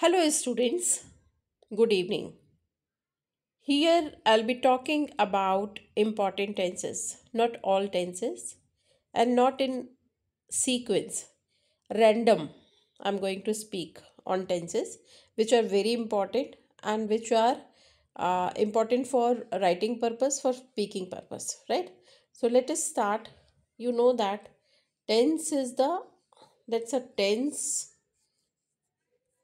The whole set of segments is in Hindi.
Hello, students. Good evening. Here I'll be talking about important tenses, not all tenses, and not in sequence, random. I'm going to speak on tenses which are very important and which are important for writing purpose, for speaking purpose, right? So let us start. You know that tense is that's a tense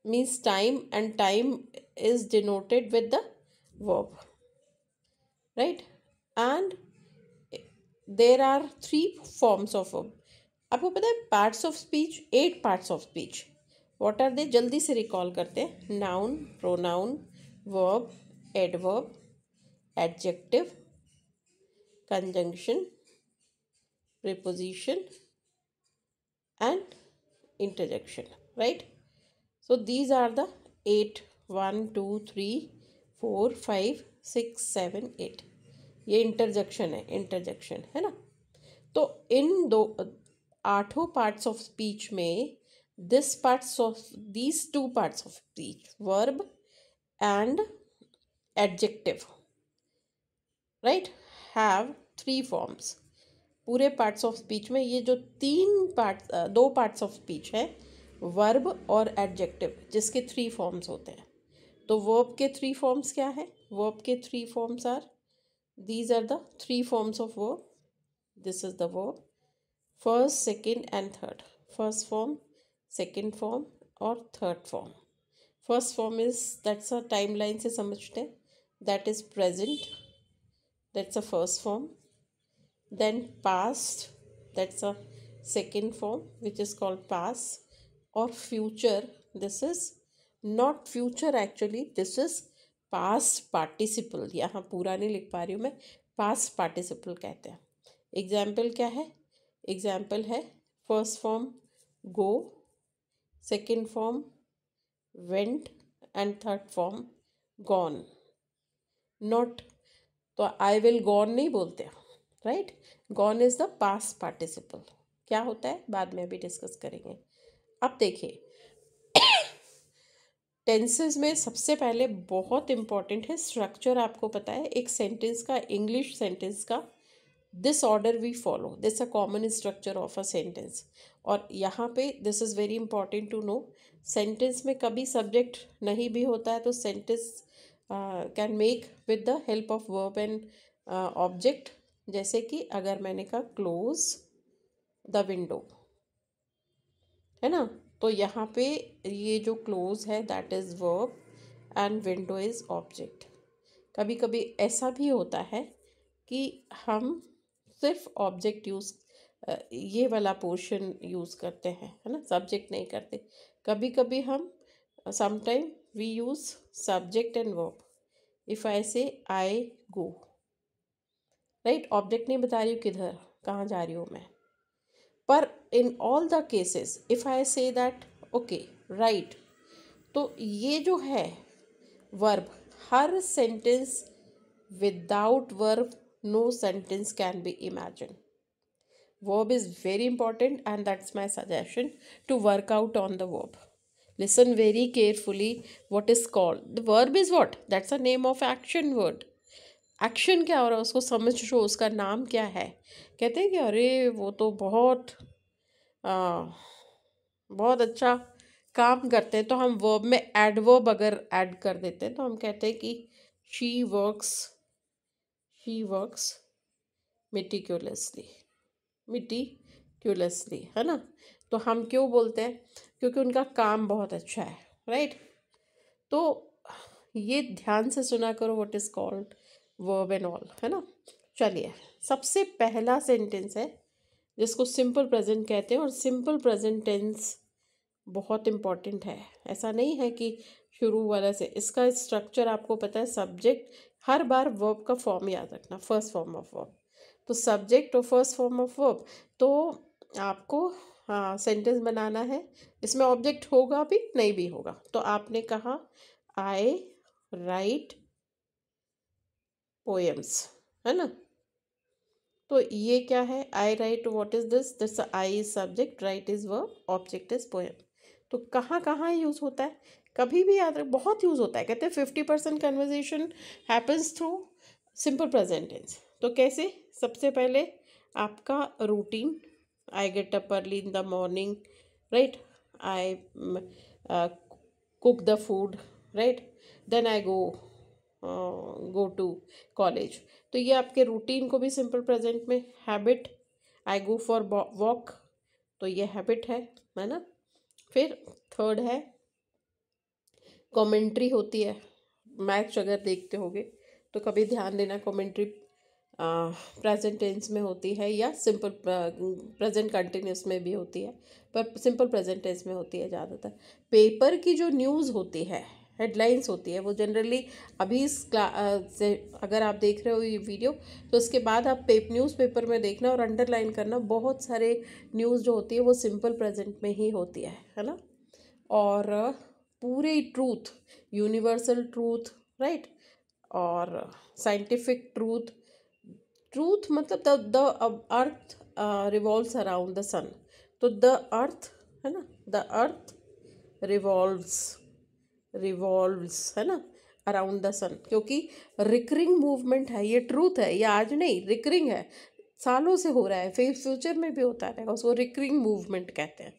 means time, and time is denoted with the verb, right? And there are three forms of verb. आपको पता है parts of speech, 8 parts of speech. What are they? जल्दी से रिकॉल करते हैं. Noun, pronoun, verb, adverb, adjective, conjunction, preposition, and interjection, right? So these are the 8. 1 2 3 4 5 6 7 8. ये इंटरजेक्शन है, इंटरजेक्शन है ना. तो इन दो आठों पार्ट्स ऑफ स्पीच में these two parts of speech, verb and adjective, right, have three forms. पूरे पार्ट्स ऑफ स्पीच में ये जो दो पार्ट्स ऑफ स्पीच है, वर्ब और एडजेक्टिव, जिसके थ्री फॉर्म्स होते हैं. तो वर्ब के थ्री फॉर्म्स क्या है? वर्ब के three forms are, these are the three forms of verb. This is the verb, first, second and third. First form, second form और third form. First form is, that's a timeline से समझते हैं, that is present, that's a first form. Then past, that's a second form which is called past. Or future, this is not future actually, this is past participle. यहाँ पूरा नहीं लिख पा रही हूँ मैं, past participle कहते हैं. एग्जाम्पल क्या है? एग्जाम्पल है first form go, second form went and third form gone. Not, तो आई विल गॉन नहीं बोलते, right? Gone is the past participle. क्या होता है बाद में अभी डिस्कस करेंगे. अब देखिए, टेंसेस में सबसे पहले बहुत इंपॉर्टेंट है स्ट्रक्चर. आपको पता है एक सेंटेंस का, इंग्लिश सेंटेंस का, this order we follow, this a common structure of a sentence. और यहाँ पे this is very important to know, sentence में कभी सब्जेक्ट नहीं भी होता है तो sentence can make with the help of verb and object. जैसे कि अगर मैंने कहा क्लोज द विंडो, है ना, तो यहाँ पे ये जो क्लोज है that is verb and window is object. कभी कभी ऐसा भी होता है कि हम सिर्फ ऑब्जेक्ट यूज़, ये वाला पोर्शन यूज़ करते हैं, है ना, सब्जेक्ट नहीं करते. कभी कभी हम sometime we use subject and verb. If I say I go, right, object नहीं बता रही हूँ किधर कहाँ जा रही हूँ मैं. पर in all the cases if I say that okay right, तो ये जो है verb, her sentence without verb no sentence can be imagined. Verb is very important and that's my suggestion to work out on the verb. Listen very carefully what is called. The verb is what? That's a name of action word. Action क्या हो रहा है उसको समझ लो, उसका नाम क्या है. कहते हैं कि अरे वो तो बहुत अच्छा काम करते हैं, तो हम वर्ब में एडवर्ब अगर ऐड कर देते हैं तो हम कहते हैं कि शी वर्क्स मिटिक्यूलसली, है ना. तो हम क्यों बोलते हैं? क्योंकि उनका काम बहुत अच्छा है, राइट. तो ये ध्यान से सुना करो what is called verb and all, है ना. चलिए, सबसे पहला सेंटेंस है जिसको सिंपल प्रेजेंट कहते हैं, और सिंपल प्रेजेंट टेंस बहुत इम्पॉर्टेंट है. ऐसा नहीं है कि शुरू वाला से, इसका स्ट्रक्चर आपको पता है. सब्जेक्ट, हर बार वर्ब का फॉर्म याद रखना, फर्स्ट फॉर्म ऑफ वर्ब, तो सब्जेक्ट और फर्स्ट फॉर्म ऑफ वर्ब. तो आपको हाँ सेंटेंस बनाना है, इसमें ऑब्जेक्ट होगा भी नहीं भी होगा. तो आपने कहा आई राइट पोएम्स, है ना. तो ये क्या है? I write, what is this? This I is subject, write is verb, object is poem. तो कहाँ कहाँ यूज़ होता है, कभी भी याद रख, बहुत यूज़ होता है। कहते हैं 50% conversation happens through simple present tense. तो कैसे? सबसे पहले आपका routine, I get up early in the morning, right, I cook the food, right, then I go to college। तो ये आपके रूटीन को भी सिंपल प्रेजेंट में, habit, I go for walk, तो ये हैबिट है ना। फिर थर्ड है कमेंट्री होती है। मैच अगर देखते होगे तो कभी ध्यान देना, कमेंट्री प्रेजेंट टेंस में होती है या सिंपल प्रेजेंट कंटिन्यूस में भी होती है, पर सिंपल प्रेजेंट टेंस में होती है ज़्यादातर। पेपर की जो न्यूज़ होती है, हेडलाइंस होती है, वो जनरली अभी इस से अगर आप देख रहे हो ये वीडियो, तो उसके बाद आप न्यूज़पेपर में देखना और अंडरलाइन करना, बहुत सारे न्यूज़ जो होती है वो सिंपल प्रेजेंट में ही होती है ना। और पूरे ट्रूथ, यूनिवर्सल ट्रूथ, राइट, और साइंटिफिक ट्रूथ, ट्रूथ मतलब the earth revolves around the sun, तो द अर्थ है ना, द अर्थ रिवॉल्व्स है ना अराउंड द सन, क्योंकि रिकरिंग मूवमेंट है, ये ट्रूथ है, ये आज नहीं, रिकरिंग है, सालों से हो रहा है, फिर फ्यूचर में भी होता रहेगा, उसको रिकरिंग मूवमेंट कहते हैं।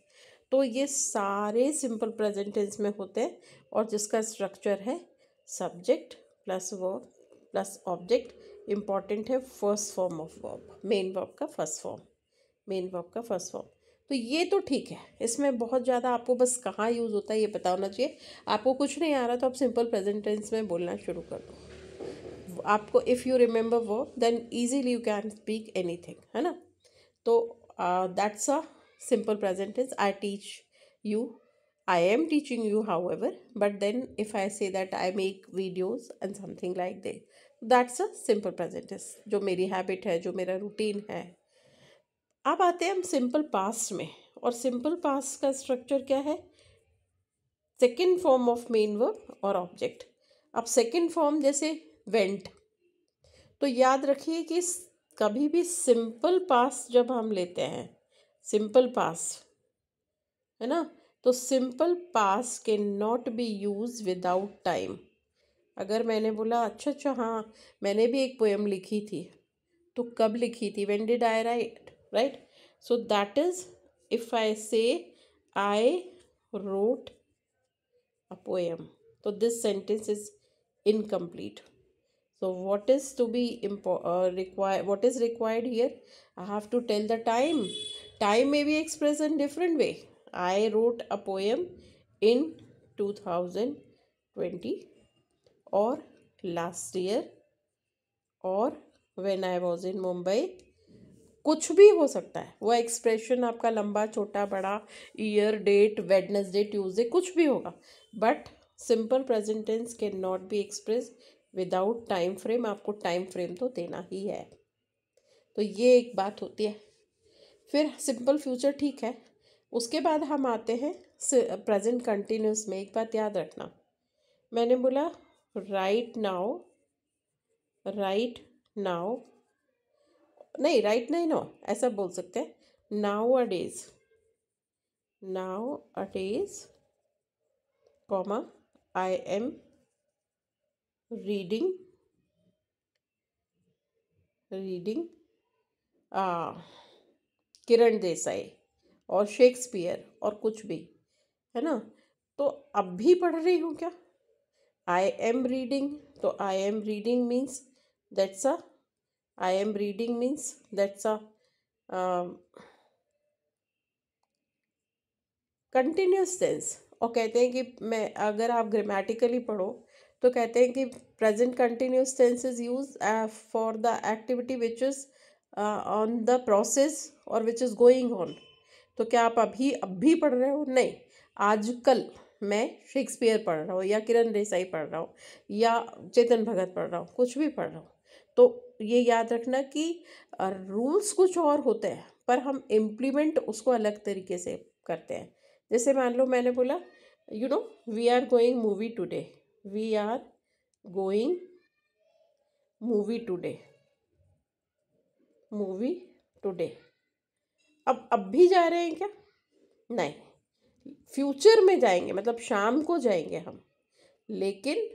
तो ये सारे सिंपल प्रेजेंट टेंस में होते हैं, और जिसका स्ट्रक्चर है subject plus verb plus object. Important है first form of verb, main verb का फर्स्ट फॉर्म, मेन वर्ब का फर्स्ट फॉर्म। तो ये तो ठीक है, इसमें बहुत ज़्यादा आपको बस कहाँ यूज़ होता है ये पता होना चाहिए। आपको कुछ नहीं आ रहा तो आप सिंपल प्रेजेंट टेंस में बोलना शुरू कर दो। आपको if you remember verb then easily you can speak anything, है ना। तो that's a simple present tense. I teach you, I am teaching you, however, but then if I say that I make videos and something like that, that's a simple present tense, जो मेरी हैबिट है, जो मेरा रूटीन है। अब आते हैं हम सिंपल पास्ट में, और सिंपल पास्ट का स्ट्रक्चर क्या है? Second form of main verb और ऑब्जेक्ट। अब सेकेंड फॉर्म जैसे वेंट, तो याद रखिए कि कभी भी सिंपल पास्ट जब हम लेते हैं, सिंपल पास्ट है ना, तो simple past can not B use without time. अगर मैंने बोला अच्छा हाँ मैंने भी एक पोएम लिखी थी, तो कब लिखी थी? When did I right, right, so that is if I say I wrote a poem, तो this sentence is incomplete. So what is to be required? What is required here? I have to tell the time. Time may be expressed in different way. I wrote a poem in 2020, or last year, or when I was in Mumbai. कुछ भी हो सकता है, वो एक्सप्रेशन आपका लंबा छोटा बड़ा, ईयर डेट वेडनेसडे ट्यूसडे कुछ भी होगा, but simple present tense can not be express without time frame. आपको टाइम फ्रेम तो देना ही है, तो ये एक बात होती है। फिर सिंपल फ्यूचर ठीक है, उसके बाद हम आते हैं प्रेजेंट कंटिन्यूस में। एक बात याद रखना, मैंने बोला राइट नाउ, राइट नाउ नहीं, राइट नहीं, नो ऐसा बोल सकते हैं, nowadays, nowadays comma I am reading Kiran Desai और शेक्सपियर और कुछ भी, है ना। तो अब भी पढ़ रही हूँ क्या? आई एम रीडिंग, तो I am reading means that's a, I am reading means that's a continuous tense. और कहते हैं कि मैं, अगर आप ग्रामेटिकली पढ़ो तो कहते हैं कि present continuous tense is use for the activity which is on the process और विच इज़ गोइंग ऑन। तो क्या आप अभी पढ़ रहे हो? नहीं, आजकल मैं शेक्सपियर पढ़ रहा हूँ, या किरण देसाई पढ़ रहा हूँ, या चेतन भगत पढ़ रहा हूँ, कुछ भी पढ़ रहा हूँ। तो ये याद रखना कि रूल्स कुछ और होते हैं, पर हम इम्प्लीमेंट उसको अलग तरीके से करते हैं। जैसे मान लो मैंने बोला you know we are going movie today, we are going movie today, movie today. अब भी जा रहे हैं क्या? नहीं, फ्यूचर में जाएंगे, मतलब शाम को जाएंगे हम, लेकिन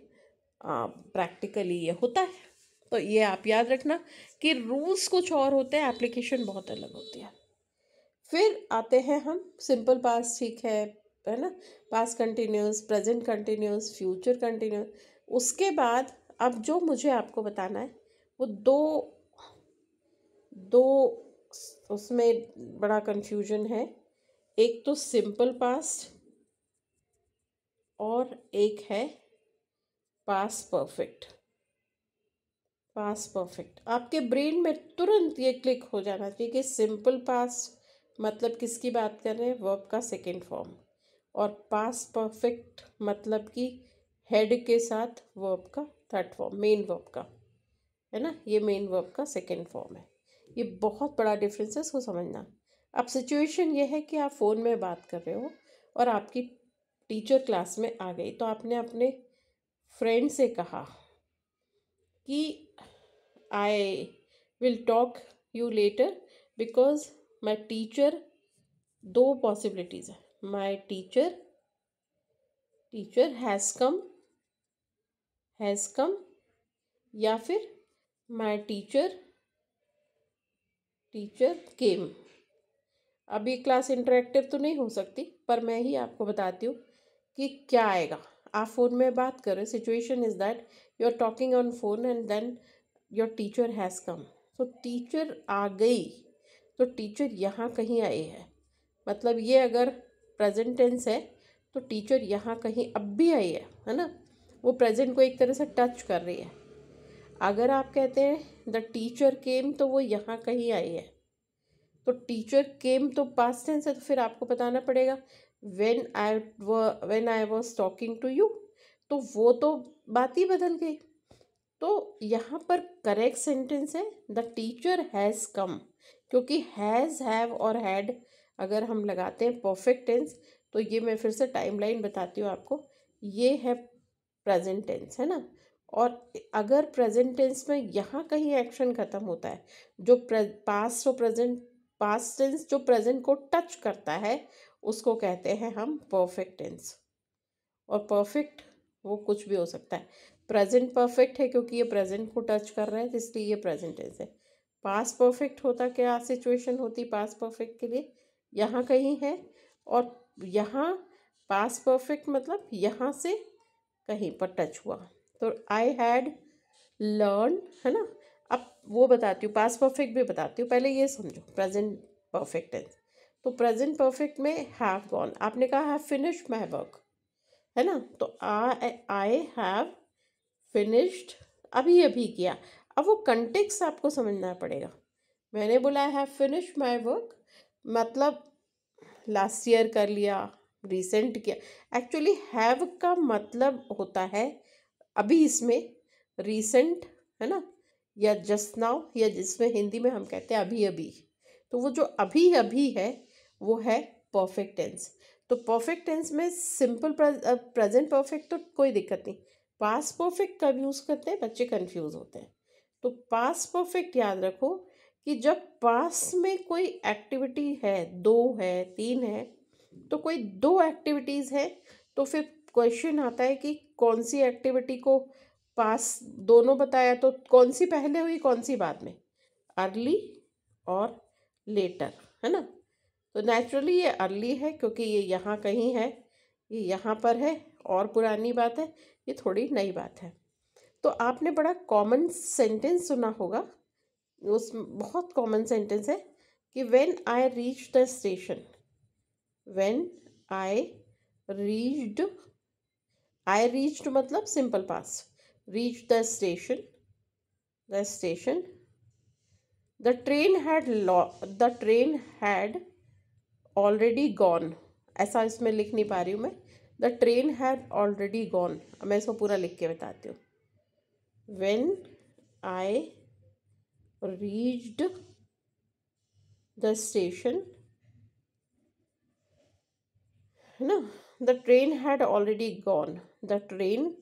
प्रैक्टिकली ये होता है। तो ये आप याद रखना कि रूल्स कुछ और होते हैं, एप्लीकेशन बहुत अलग होती है। फिर आते हैं हम सिंपल पास्ट, ठीक है ना, past continuous, present continuous, future continuous. उसके बाद अब जो मुझे आपको बताना है वो दो दो उसमें बड़ा कंफ्यूजन है। एक तो सिंपल पास्ट और एक है पास्ट परफेक्ट। पास्ट परफेक्ट आपके ब्रेन में तुरंत ये क्लिक हो जाना चाहिए कि सिंपल पास्ट मतलब किसकी बात कर रहे हैं, वर्ब का सेकेंड फॉर्म, और पास्ट परफेक्ट मतलब कि हेड के साथ वर्ब का थर्ड फॉर्म, मेन वर्ब का, है ना, ये मेन वर्ब का सेकेंड फॉर्म है। ये बहुत बड़ा डिफरेंस है, इसको समझना। अब सिचुएशन ये है कि आप फ़ोन में बात कर रहे हो और आपकी टीचर क्लास में आ गई, तो आपने अपने फ्रेंड से कहा कि I will talk you later because my teacher, दो पॉसिबिलिटीज़ है, माई टीचर हैज़ कम, या फिर माई टीचर केम। अब ये क्लास इंटरेक्टिव तो नहीं हो सकती, पर मैं ही आपको बताती हूँ कि क्या आएगा। आप फ़ोन में बात कर रहे, situation is that you are talking on phone and then your teacher has come. तो टीचर आ गई, तो टीचर यहाँ कहीं आई है, मतलब ये अगर प्रेजेंट टेंस है तो टीचर यहाँ कहीं अब भी आई है ना, वो प्रेजेंट को एक तरह से टच कर रही है। अगर आप कहते हैं द टीचर केम, तो वो यहाँ कहीं आई है। तो टीचर केम तो पास्ट टेंस है, तो फिर आपको बताना पड़ेगा when I was talking to you, तो वो तो बात ही बदल गई। तो यहाँ पर करेक्ट सेंटेंस है द टीचर हैज़ कम, क्योंकि हैज़, हैव और हैड अगर हम लगाते हैं परफेक्ट टेंस, तो ये मैं फिर से टाइमलाइन बताती हूँ आपको। ये है प्रेजेंट टेंस, है ना, और अगर प्रेजेंट टेंस में यहाँ कहीं एक्शन खत्म होता है, जो पास्ट और प्रेजेंट, पास्ट टेंस जो प्रेजेंट को टच करता है उसको कहते हैं हम परफेक्ट टेंस। और परफेक्ट वो कुछ भी हो सकता है। प्रेजेंट परफेक्ट है क्योंकि ये प्रेजेंट को टच कर रहा है, इसलिए ये प्रेजेंट टेंस है। पास्ट परफेक्ट होता क्या सिचुएशन होती पास्ट परफेक्ट के लिए, यहाँ कहीं है, और यहाँ पास्ट परफेक्ट मतलब यहाँ से कहीं पर टच हुआ। तो आई हैड लर्न, है ना। अब वो बताती हूँ, पास्ट परफेक्ट भी बताती हूँ, पहले ये समझो प्रेजेंट परफेक्ट टेंस। तो प्रेजेंट परफेक्ट में हैव गॉन, आपने कहा हैव फिनिश्ड माई वर्क, है ना, तो आई हैव फिनिश्ड, अभी अभी किया। अब वो कंटेक्स्ट आपको समझना पड़ेगा। मैंने बोला I have finished my work, मतलब लास्ट ईयर कर लिया, रिसेंट किया। एक्चुअली हैव का मतलब होता है अभी, इसमें रिसेंट, है ना, या जस्ट नाउ, या जिसमें हिंदी में हम कहते हैं अभी अभी। तो वो जो अभी अभी है वो है परफेक्ट टेंस। तो परफेक्ट टेंस में सिंपल प्रेजेंट परफेक्ट तो कोई दिक्कत नहीं, पास्ट परफेक्ट कब यूज़ करते हैं, बच्चे कंफ्यूज होते हैं। तो पास्ट परफेक्ट याद रखो कि जब पास्ट में कोई एक्टिविटी है, दो है, तीन है, तो कोई दो एक्टिविटीज़ है, तो फिर क्वेश्चन आता है कि कौन सी एक्टिविटी को पास, दोनों बताया तो कौन सी पहले हुई कौन सी बाद में, अर्ली और लेटर, है ना। तो नेचुरली ये अर्ली है क्योंकि ये यहाँ कहीं है, ये यहाँ पर है, और पुरानी बात है, ये थोड़ी नई बात है। तो आपने बड़ा कॉमन सेंटेंस सुना होगा, उस बहुत कॉमन सेंटेंस है कि when I reach the station, when I reached, I reached मतलब simple past, reach the station, the station, the train had already gone, ऐसा इसमें लिख नहीं पा रही हूँ मैं, the train had already gone. मैं इसको पूरा लिख के बताती हूँ। When I reached the station, है ना, the train had already gone, the train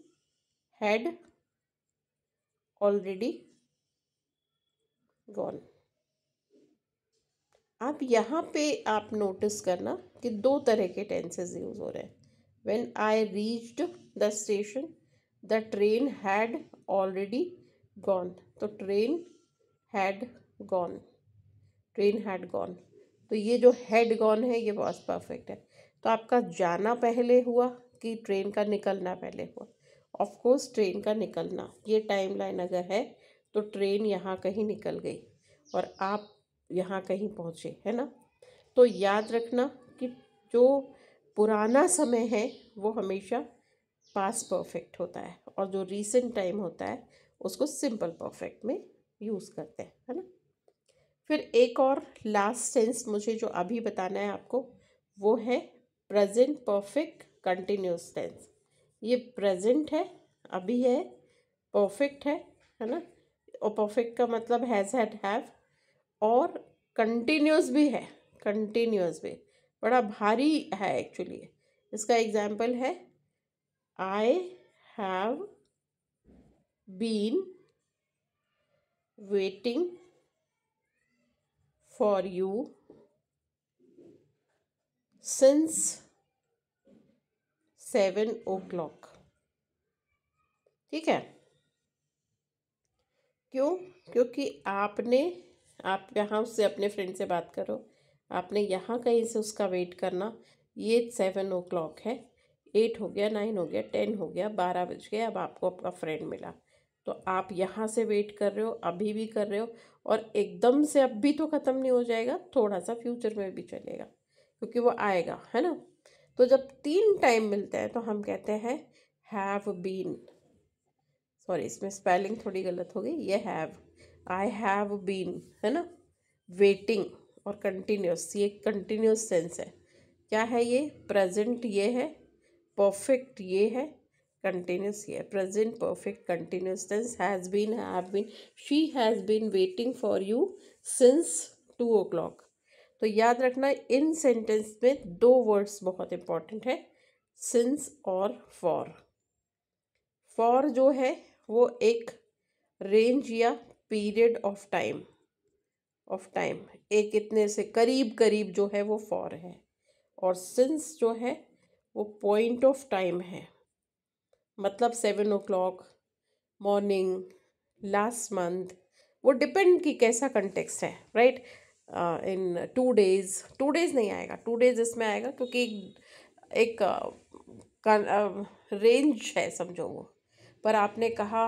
had already gone. अब यहाँ पे आप नोटिस करना कि दो तरह के टेंसेस यूज हो रहे हैं। When I reached the station the train had already gone, तो train had gone, train had gone, तो ये जो हैड गॉन है ये पास्ट परफेक्ट है। तो आपका जाना पहले हुआ कि ट्रेन का निकलना पहले हुआ? ऑफ कोर्स ट्रेन का निकलना। ये टाइम लाइन अगर है तो ट्रेन यहाँ कहीं निकल गई और आप यहाँ कहीं पहुँचे, है ना। तो याद रखना कि जो पुराना समय है वो हमेशा पास्ट परफेक्ट होता है और जो रीसेंट टाइम होता है उसको सिंपल परफेक्ट में यूज़ करते हैं, है ना। फिर एक और लास्ट टेंस मुझे जो अभी बताना है आपको वो है प्रेजेंट परफेक्ट कंटिन्यूस टेंस। ये प्रेजेंट है, अभी है, परफेक्ट है ना। और परफेक्ट का मतलब हैज़, हैड, हैव, और कंटिन्यूस भी है। कंटिन्यूस भी बड़ा भारी है एक्चुअली। इसका एग्जाम्पल है I have been waiting for you since 7 o'clock। ठीक है, क्यों? क्योंकि आप यहाँ उससे अपने फ्रेंड से बात करो, आपने यहाँ कहीं से उसका वेट करना। ये 7 o'clock है, 8 हो गया, 9 हो गया, 10 हो गया, 12 बज गए, अब आपको आपका फ्रेंड मिला। तो आप यहाँ से वेट कर रहे हो, अभी भी कर रहे हो, और एकदम से अब भी तो ख़त्म नहीं हो जाएगा, थोड़ा सा फ्यूचर में भी चलेगा क्योंकि वो आएगा, है ना। तो जब 3 टाइम मिलते हैं तो हम कहते हैं हैव बीन, सॉरी इसमें स्पेलिंग थोड़ी गलत हो गई, ये हैव, आई हैव बीन, है ना। वेटिंग और कंटिन्यूस, ये कंटिन्यूस टेंस है। क्या है ये? प्रेजेंट ये है, परफेक्ट ये है, कंटिन्यूस ये है। Present perfect continuous tense has been, have been, she has been waiting for you since 2 o'clock। तो याद रखना इन सेंटेंस में दो वर्ड्स बहुत इंपॉर्टेंट है, सिंस और फॉर। फॉर जो है वो एक रेंज या पीरियड ऑफ टाइम, एक इतने से करीब करीब जो है वो फॉर है, और सिंस जो है वो पॉइंट ऑफ टाइम है, मतलब 7 o'clock, मॉर्निंग, लास्ट मंथ, वो डिपेंड कि कैसा कंटेक्स्ट है, राइट। इन 2 days नहीं आएगा, 2 days इसमें आएगा क्योंकि एक रेंज है समझो वो। पर आपने कहा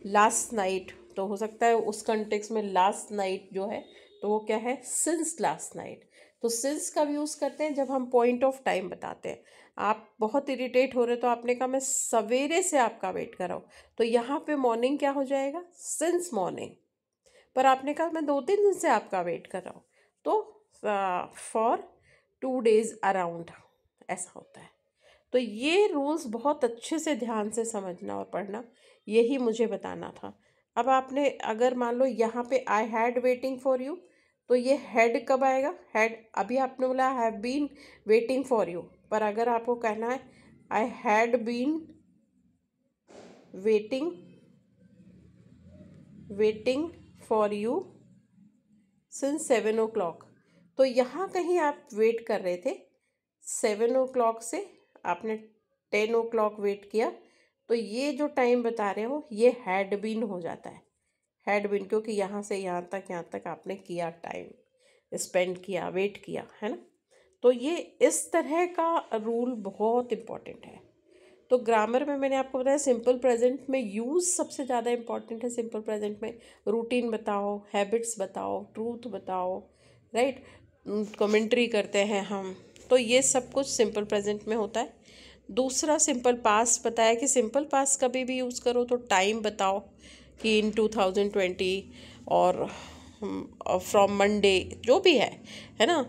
लास्ट नाइट, तो हो सकता है उस कंटेक्स्ट में लास्ट नाइट जो है तो वो क्या है? Since last night. तो सिंस का यूज़ करते हैं जब हम पॉइंट ऑफ टाइम बताते हैं। आप बहुत इरिटेट हो रहे तो आपने कहा मैं सवेरे से आपका वेट कर रहा हूँ, तो यहाँ पे मॉर्निंग क्या हो जाएगा? Since morning. पर आपने कहा मैं 2-3 दिन से आपका वेट कर रहा हूँ, तो फॉर 2 days अराउंड, ऐसा होता है। तो ये रूल्स बहुत अच्छे से ध्यान से समझना और पढ़ना, यही मुझे बताना था। अब आपने अगर मान लो यहाँ पे I had waiting for you, तो ये हैड कब आएगा? हैड अभी आपने बोला have been waiting for you, पर अगर आपको कहना है I had been waiting for you since 7 o'clock, तो यहाँ कहीं आप वेट कर रहे थे 7 o'clock से आपने 10 o'clock वेट किया, तो ये जो टाइम बता रहे हो ये हैड बीन हो जाता है। हैड बीन क्योंकि यहाँ से यहाँ तक आपने किया, टाइम स्पेंड किया, वेट किया, है ना। तो ये इस तरह का रूल बहुत इम्पॉर्टेंट है। तो ग्रामर में मैंने आपको बताया सिंपल प्रेजेंट में यूज़ सबसे ज़्यादा इम्पॉर्टेंट है। सिंपल प्रेजेंट में रूटीन बताओ, हैबिट्स बताओ, ट्रूथ बताओ, राइट, कमेंट्री करते हैं हम, तो ये सब कुछ सिंपल प्रेजेंट में होता है। दूसरा सिंपल पास्ट बताया कि सिंपल पास्ट कभी भी यूज़ करो तो टाइम बताओ कि इन 2020 और फ्रॉम मंडे जो भी है ना,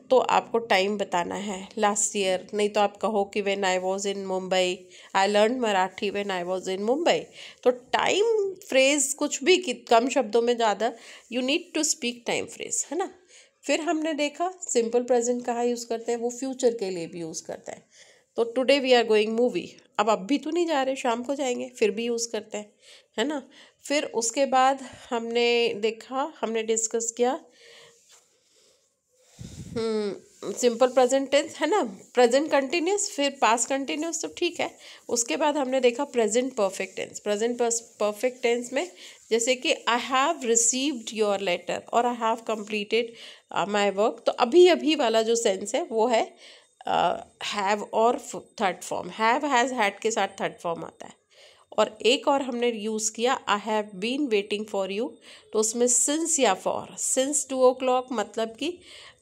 तो आपको टाइम बताना है लास्ट ईयर। नहीं तो आप कहो कि when I was in Mumbai I learn Marathi when I was in Mumbai. तो टाइम फ्रेज कुछ भी कम शब्दों में ज़्यादा, you need to speak time phrase, है ना। फिर हमने देखा सिंपल प्रेजेंट कहाँ यूज़ करते हैं, वो फ्यूचर के लिए भी यूज़ करते हैं। तो today we are going movie, अब भी तो नहीं जा रहे, शाम को जाएंगे, फिर भी यूज़ करते हैं, है ना। फिर उसके बाद हमने देखा, हमने डिस्कस किया सिंपल प्रेजेंट टेंस है ना, प्रेजेंट कंटिन्यूस फिर पास्ट कंटिन्यूस, तो ठीक है। उसके बाद हमने देखा present perfect tense. Present perfect tense में जैसे कि I have received your letter और I have completed my work, तो अभी अभी वाला जो सेंस है वो है हैव और third form, have has had के साथ थर्ड फॉर्म आता है। और एक और हमने यूज़ किया I have been waiting for you, तो उसमें सिंस या फॉर, सिंस 2 o'clock मतलब कि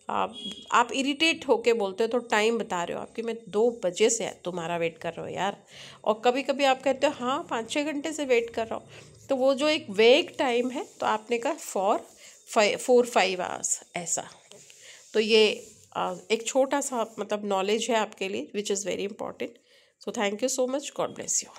आप इरिटेट होके बोलते हो, तो टाइम बता रहे हो आपकी, मैं 2 बजे से तुम्हारा वेट कर रहा हूँ यार। और कभी कभी आप कहते हो हाँ 5-6 घंटे से वेट कर रहा हूँ, तो वो जो एक वेग टाइम है, तो आपने कहा फॉर 4-5 hours ऐसा। तो ये एक छोटा सा मतलब नॉलेज है आपके लिए which is very important. So thank you so much, God bless you.